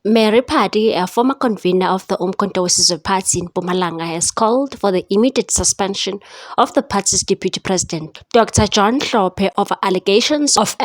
Mary Padi, a former convener of the Umkhonto we Party in Mpumalanga, has called for the immediate suspension of the party's deputy president, Dr. John Hlophe, over allegations of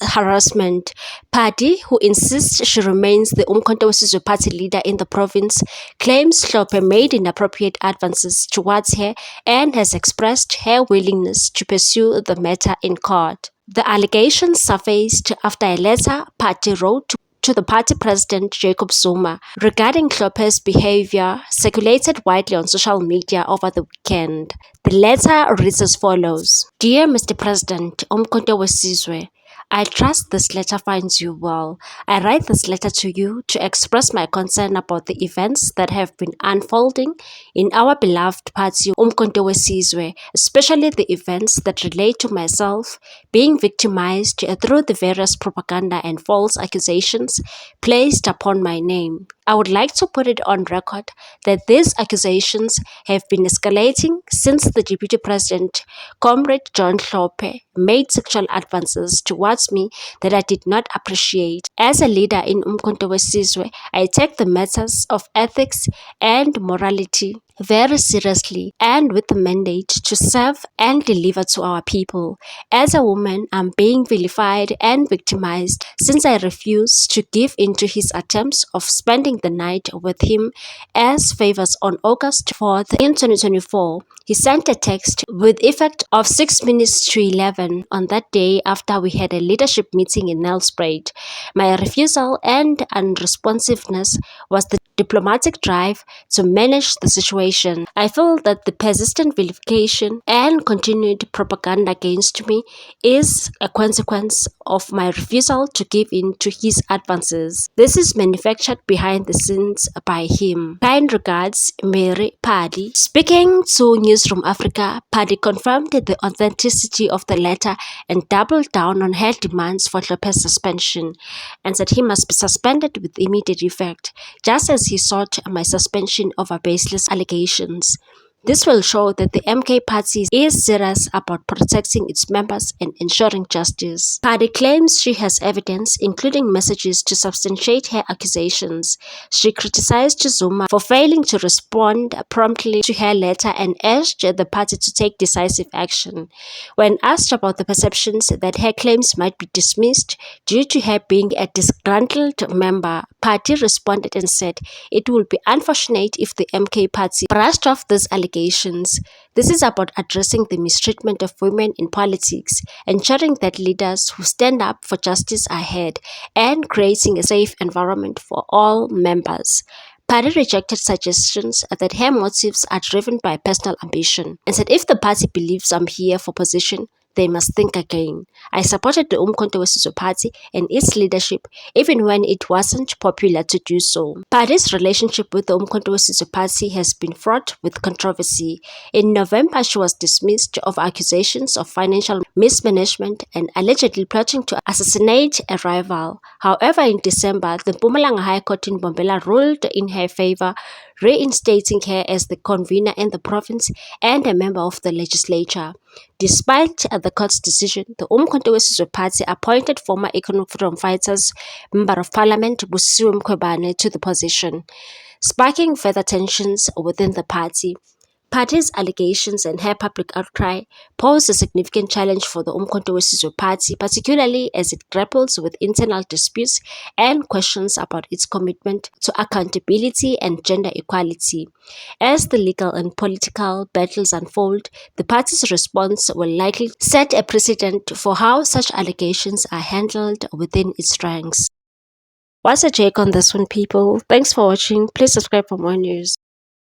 harassment. Padi, who insists she remains the Umkhonto we Party leader in the province, claims Hlophe made inappropriate advances towards her and has expressed her willingness to pursue the matter in court. The allegations surfaced after a letter Padi wrote to the party president Jacob Zuma regarding Hlophe's behavior circulated widely on social media over the weekend. The letter reads as follows: Dear Mr. President, Umkhonto we I trust this letter finds you well. I write this letter to you to express my concern about the events that have been unfolding in our beloved party Umkhonto we, especially the events that relate to myself being victimized through the various propaganda and false accusations placed upon my name. I would like to put it on record that these accusations have been escalating since the Deputy President, Comrade John Hlophe, made sexual advances towards me that I did not appreciate. As a leader in Umkhonto we, I take the matters of ethics and morality very seriously and with the mandate to serve and deliver to our people. As a woman, I'm being vilified and victimized since I refuse to give in to his attempts of spending the night with him as favors on August 4th in 2024. He sent a text with effect of 6 minutes to 11 on that day after we had a leadership meeting in Nelspruit. My refusal and unresponsiveness was the diplomatic drive to manage the situation. I feel that the persistent vilification and continued propaganda against me is a consequence of my refusal to give in to his advances. This is manufactured behind the scenes by him. Kind regards, Mary Padi. Speaking to Newsroom Africa, Padi confirmed the authenticity of the letter and doubled down on her demands for Hlophe's suspension and said he must be suspended with immediate effect, just as he sought my suspension over baseless allegations. This will show that the MK party is serious about protecting its members and ensuring justice. Padi claims she has evidence, including messages, to substantiate her accusations. She criticized Zuma for failing to respond promptly to her letter and urged the party to take decisive action. When asked about the perceptions that her claims might be dismissed due to her being a disgruntled member, Padi responded and said it would be unfortunate if the MK party brushed off these allegations. This is about addressing the mistreatment of women in politics, ensuring that leaders who stand up for justice are heard, and creating a safe environment for all members. Padi rejected suggestions that her motives are driven by personal ambition and said if the party believes I'm here for position, they must think again. I supported the Umkhonto we Party and its leadership even when it wasn't popular to do so. Padi's relationship with the Umkhonto we Party has been fraught with controversy. In November, she was dismissed of accusations of financial mismanagement and allegedly plotting to assassinate a rival. However, in December, the Mpumalanga High Court in Mbombela ruled in her favor, reinstating her as the convener in the province and a member of the legislature. Despite the court's decision, the Umkhonto we Party appointed former Economic Freedom Fighters Member of Parliament Busisiwe Mkhwebane to the position, sparking further tensions within the party. Padi's allegations and her public outcry pose a significant challenge for the Umkhonto we Party, particularly as it grapples with internal disputes and questions about its commitment to accountability and gender equality. As the legal and political battles unfold, the party's response will likely set a precedent for how such allegations are handled within its ranks. What's your take on this one, people? Thanks for watching. Please subscribe for more news.